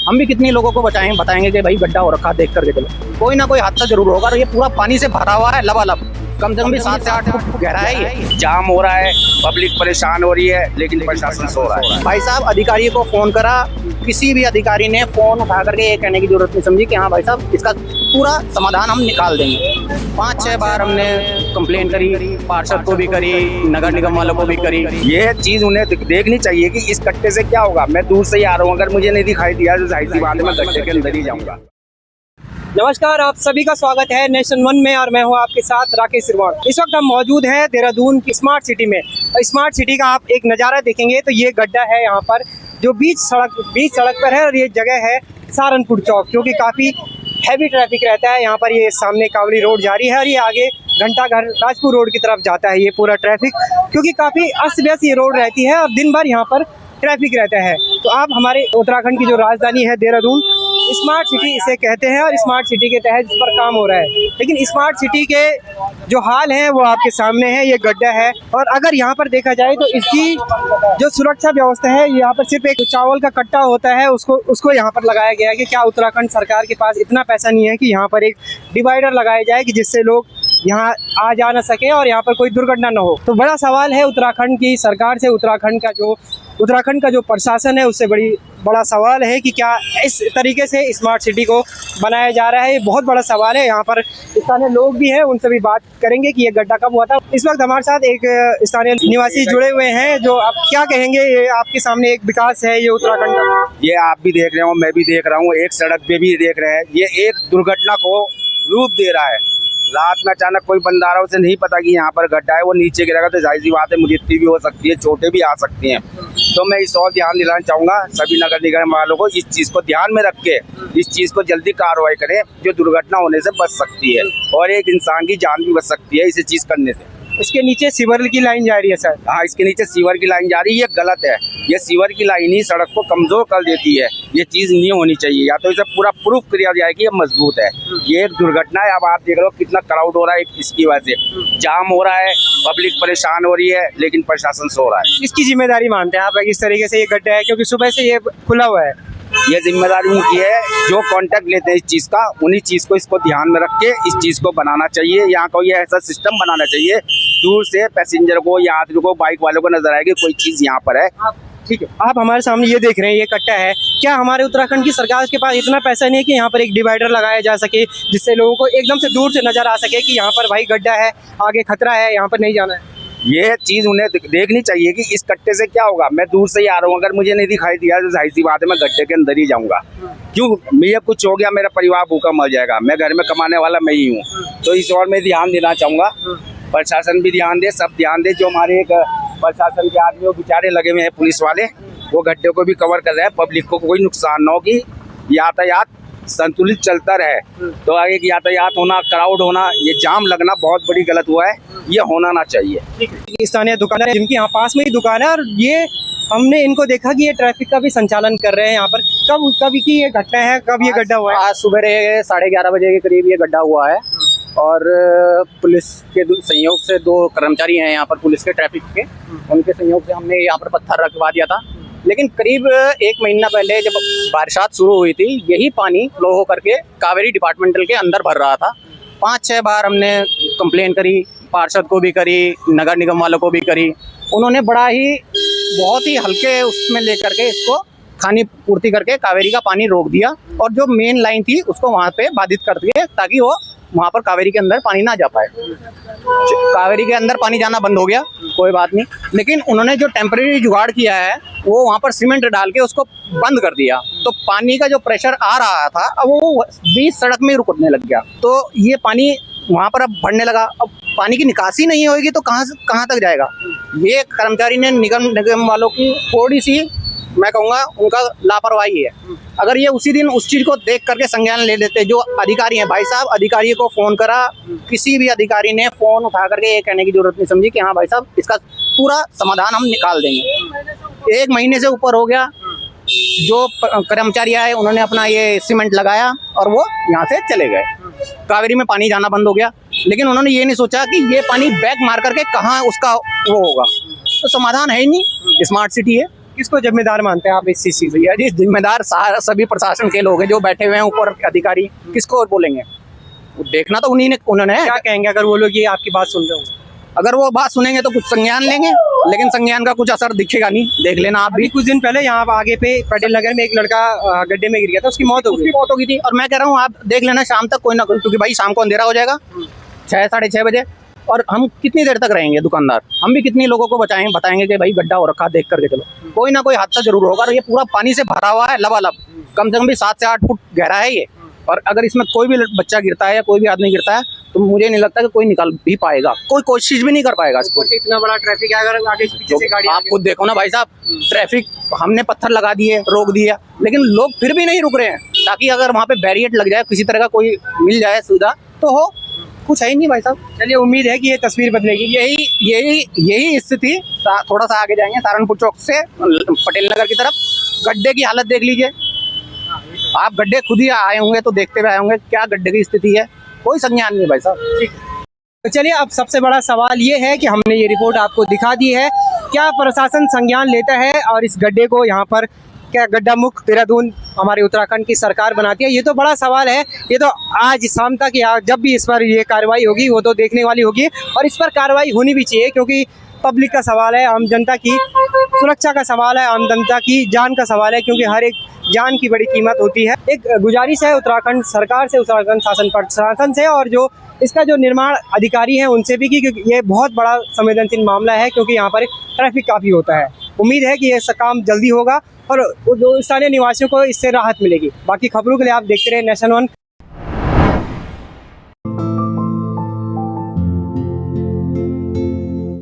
हम भी कितने लोगों को बताएंगे कि भाई गड्ढा हो रखा, देख करके चलो, कोई ना कोई हादसा जरूर होगा। और ये पूरा पानी से भरा हुआ है लबालब, कम से कम भी 7 से 8 फुट गहरा है ये। जाम हो रहा है, पब्लिक परेशान हो रही है, लेकिन प्रशासन सो रहा है। भाई साहब अधिकारी को फोन करा, किसी भी अधिकारी ने फोन उठा करके ये कहने की जरूरत नहीं समझी कि हाँ भाई साहब इसका पूरा समाधान हम निकाल देंगे। 5-6 बार हमने कंप्लेन करी, पार्षद को भी करी, नगर निगम वालों को भी करी। ये चीज उन्हें देखनी चाहिए कि इस कट्टे से क्या होगा। मैं दूर से ही आ रहा हूँ, अगर मुझे नहीं दिखाई दिया तो जाहिर सी बात है मैं गड्ढे के अंदर ही जाऊंगा। नमस्कार, आप सभी का स्वागत है नेशन वन में और मैं हूं आपके साथ राकेश श्रीवाण। इस वक्त हम मौजूद हैं देहरादून की स्मार्ट सिटी में। स्मार्ट सिटी का आप एक नज़ारा देखेंगे तो ये गड्ढा है यहाँ पर जो बीच सड़क पर है, और ये जगह है सहारनपुर चौक, क्योंकि काफ़ी हैवी ट्रैफिक रहता है यहाँ पर। ये सामने कावड़ी रोड जारी है और ये आगे घंटाघर राजपुर रोड की तरफ जाता है ये पूरा ट्रैफिक, क्योंकि काफ़ी अस्त व्यस्त ये रोड रहती है और दिन भर यहाँ पर ट्रैफिक रहता है। तो आप हमारे उत्तराखंड की जो राजधानी है देहरादून, स्मार्ट सिटी इसे कहते हैं और स्मार्ट सिटी के तहत इस पर काम हो रहा है। लेकिन स्मार्ट सिटी के जो हाल है वो आपके सामने है, ये गड्ढा है। और अगर यहाँ पर देखा जाए तो इसकी जो सुरक्षा व्यवस्था है, यहाँ पर सिर्फ एक चावल का कट्टा होता है, उसको यहाँ पर लगाया गया है कि क्या उत्तराखंड सरकार के पास इतना पैसा नहीं है कि यहाँ पर एक डिवाइडर लगाया जाए कि जिससे लोग यहाँ आ जा ना सके और यहाँ पर कोई दुर्घटना न हो। तो बड़ा सवाल है उत्तराखंड की सरकार से, उत्तराखंड का जो प्रशासन है उससे बड़ा सवाल है कि क्या इस तरीके से स्मार्ट सिटी को बनाया जा रहा है। ये बहुत बड़ा सवाल है। यहाँ पर स्थानीय लोग भी हैं, उनसे भी बात करेंगे कि ये गड्ढा कब हुआ था। इस वक्त हमारे साथ एक स्थानीय निवासी जुड़े हुए हैं, जो आप क्या कहेंगे, ये आपके सामने एक विकास है ये उत्तराखंड का। ये आप भी देख रहे हो, मैं भी देख रहा हूँ, एक सड़क पे भी देख रहे हैं, ये एक दुर्घटना को रूप दे रहा है। रात में अचानक कोई बंदा आ रहा है, उसे नहीं पता कि यहाँ पर गड्ढा है, वो नीचे गिरेगा तो जाहिर सी बात है मृत्यु भी हो सकती है, चोटें भी आ सकती हैं। तो मैं इस और ध्यान दिलाना चाहूँगा सभी नगर निगम वालों को, इस चीज़ को ध्यान में रख के इस चीज़ को जल्दी कार्रवाई करें, जो दुर्घटना होने से बच सकती है और एक इंसान की जान भी बच सकती है इसे चीज़ करने से। इसके नीचे सीवर की लाइन जा रही है सर। हाँ, इसके नीचे सीवर की लाइन जा रही है, ये गलत है। ये सीवर की लाइन ही सड़क को कमजोर कर देती है, ये चीज़ नहीं होनी चाहिए। या तो इसे पूरा प्रूफ किया जाए कि ये मजबूत है। ये एक दुर्घटना है। अब आप देख रहे हो कितना क्राउड हो रहा है, इसकी वजह से जाम हो रहा है, पब्लिक परेशान हो रही है, लेकिन प्रशासन सो रहा है। इसकी जिम्मेदारी मानते हैं आप इस तरीके से ये गड्ढा है, क्योंकि सुबह से ये खुला हुआ है। ये जिम्मेदारी उनकी है, जो कांटेक्ट लेते हैं इस चीज़ का, उन्हीं चीज़ को इसको ध्यान में रख के इस चीज़ को बनाना चाहिए। यहाँ को ये ऐसा सिस्टम बनाना चाहिए, दूर से पैसेंजर को, यात्री को, बाइक वालों को नजर आए कि कोई चीज़ यहाँ पर है। ठीक है, आप हमारे सामने ये देख रहे हैं, ये कट्टा है। क्या हमारे उत्तराखंड की सरकार के पास इतना पैसा नहीं है कि यहाँ पर एक डिवाइडर लगाया जा सके, जिससे लोगों को एकदम से दूर से नजर आ सके कि यहाँ पर भाई गड्ढा है, आगे खतरा है, यहाँ पर नहीं जाना है? ये चीज़ उन्हें देखनी चाहिए कि इस कट्टे से क्या होगा। मैं दूर से ही आ रहा हूँ, अगर मुझे नहीं दिखाई दिया तो जाहिर सी बात है मैं गड्ढे के अंदर ही जाऊँगा। क्यों, मुझे कुछ हो गया, मेरा परिवार भूखा मर जाएगा, मैं घर में कमाने वाला मैं ही हूँ। तो इस और में ध्यान देना चाहूँगा, प्रशासन भी ध्यान दे, सब ध्यान दे। जो हमारे एक प्रशासन के आदमी वो बेचारे लगे हुए हैं, पुलिस वाले, वो गड्ढे को भी कवर कर रहे हैं, पब्लिक को कोई नुकसान ना हो, कि यातायात संतुलित चलता रहे। तो एक यातायात होना, क्राउड होना, ये जाम लगना बहुत बड़ी गलत हुआ है, ये होना ना चाहिए। स्थानीय दुकानदार जिनकी यहाँ पास में ही दुकान है, और ये हमने इनको देखा कि ये ट्रैफिक का भी संचालन कर रहे हैं यहाँ पर। कब की ये घटना है, कब ये गड्ढा हुआ है? आज सुबह 11:30 बजे के करीब ये गड्ढा हुआ है और पुलिस के सहयोग से 2 कर्मचारी हैं यहाँ पर पुलिस के, ट्रैफिक के, उनके सहयोग से हमने यहाँ पर पत्थर रखवा दिया था। लेकिन करीब 1 महीना पहले जब बरसात शुरू हुई थी, यही पानी फ्लो होकर के कावेरी डिपार्टमेंटल के अंदर भर रहा था। 5-6 बार हमने कंप्लेन करी, पार्षद को भी करी, नगर निगम वालों को भी करी। उन्होंने बहुत ही हल्के उसमें लेकर के इसको खानी पूर्ति करके कावेरी का पानी रोक दिया, और जो मेन लाइन थी उसको वहाँ पे बाधित कर दिए, ताकि वो वहाँ पर कावेरी के अंदर पानी ना जा पाए। कावेरी के अंदर पानी जाना बंद हो गया, कोई बात नहीं, लेकिन उन्होंने जो टेम्परेरी जुगाड़ किया है वो वहाँ पर सीमेंट डाल के उसको बंद कर दिया। तो पानी का जो प्रेशर आ रहा था अब वो बीच सड़क में रुकने लग गया। तो ये पानी वहाँ पर अब बढ़ने लगा। अब पानी की निकासी नहीं होगी तो कहाँ तक जाएगा? ये कर्मचारी ने निगम वालों की थोड़ी सी, मैं कहूँगा, उनका लापरवाही है। अगर ये उसी दिन उस चीज़ को देख करके संज्ञान ले लेते, जो अधिकारी हैं, भाई साहब अधिकारी को फ़ोन करा, किसी भी अधिकारी ने फ़ोन उठा करके ये कहने की ज़रूरत नहीं समझी कि हाँ भाई साहब इसका पूरा समाधान हम निकाल देंगे। 1 महीने से ऊपर हो गया, जो कर्मचारी आए उन्होंने अपना ये सीमेंट लगाया और वो यहाँ से चले गए। कावेरी में पानी जाना बंद हो गया, लेकिन उन्होंने ये नहीं सोचा कि ये पानी बैक मार करके कहाँ उसका वो होगा। तो समाधान है ही नहीं, स्मार्ट सिटी है, किसको जिम्मेदार मानते हैं आप इस चीज से? यार, जिम्मेदार सभी प्रशासन के लोग हैं जो बैठे हुए हैं ऊपर अधिकारी, किसको और बोलेंगे? वो देखना तो उन्होंने है। क्या कहेंगे अगर वो लोग ये आपकी बात सुन रहे हो? अगर वो बात सुनेंगे तो कुछ संज्ञान लेंगे, लेकिन संज्ञान का कुछ असर दिखेगा नहीं। देख लेना आप भी। अभी कुछ दिन पहले यहाँ आगे पे पटेल नगर में एक लड़का गड्ढे में गिर गया था, उसकी मौत हो गई। उसकी मौत हो गई थी। और मैं कह रहा हूँ आप देख लेना शाम तक कोई ना कोई, क्योंकि भाई शाम को अंधेरा हो जाएगा 6 साढ़े 6 बजे, और हम कितनी देर तक रहेंगे दुकानदार? हम भी कितनी लोगों को बताएंगे कि भाई गड्ढा हो रखा, देख करके चलो। कोई ना कोई हादसा जरूर होगा। और ये पूरा पानी से भरा हुआ है लबालब, कम से कम भी 7 से 8 फुट गहरा है ये। और अगर इसमें कोई भी बच्चा गिरता है या कोई भी आदमी गिरता है तो मुझे नहीं लगता कि कोई निकाल भी पाएगा, कोई कोशिश भी नहीं कर पाएगा इसको। ऊपर से इतना बड़ा ट्रैफिक है, अगर आगे पीछे से गाड़ी आप खुद देखो ना भाई साहब, ट्रैफिक हमने पत्थर लगा दिए, रोक दिया, लेकिन लोग फिर भी नहीं रुक रहे हैं, ताकि अगर वहाँ पे बैरियर लग जाए, किसी तरह का कोई मिल जाए सुविधा तो हो। कुछ है ही नहीं भाई साहब। चलिए, उम्मीद है कि ये तस्वीर बदलेगी। यही स्थिति। थोड़ा सा आगे जाएंगे सहारनपुर चौक से पटेल नगर की तरफ, गड्ढे की हालत देख लीजिए आप। गड्ढे खुद ही आए होंगे तो देखते हुए आए होंगे क्या गड्ढे की स्थिति है। कोई संज्ञान नहीं भाई साहब। तो चलिए, अब सबसे बड़ा सवाल ये है कि हमने ये रिपोर्ट आपको दिखा दी है, क्या प्रशासन संज्ञान लेता है और इस गड्ढे को यहाँ पर क्या गड्ढा मुक्त देहरादून हमारे उत्तराखंड की सरकार बनाती है? ये तो बड़ा सवाल है। ये तो आज शाम तक या जब भी इस पर ये कार्रवाई होगी वो तो देखने वाली होगी, और इस पर कार्रवाई होनी भी चाहिए, क्योंकि पब्लिक का सवाल है, आम जनता की सुरक्षा का सवाल है, आम जनता की जान का सवाल है, क्योंकि हर एक जान की बड़ी कीमत होती है। एक गुजारिश है उत्तराखंड सरकार से, उत्तराखंड शासन प्रशासन से, और जो इसका जो निर्माण अधिकारी हैं उनसे भी, क्योंकि ये बहुत बड़ा संवेदनशील मामला है, क्योंकि यहाँ पर ट्रैफिक काफ़ी होता है। उम्मीद है कि ये काम जल्दी होगा और जो स्थानीय निवासियों को इससे राहत मिलेगी। बाकी खबरों के लिए आप देखते रहे नेशन 1।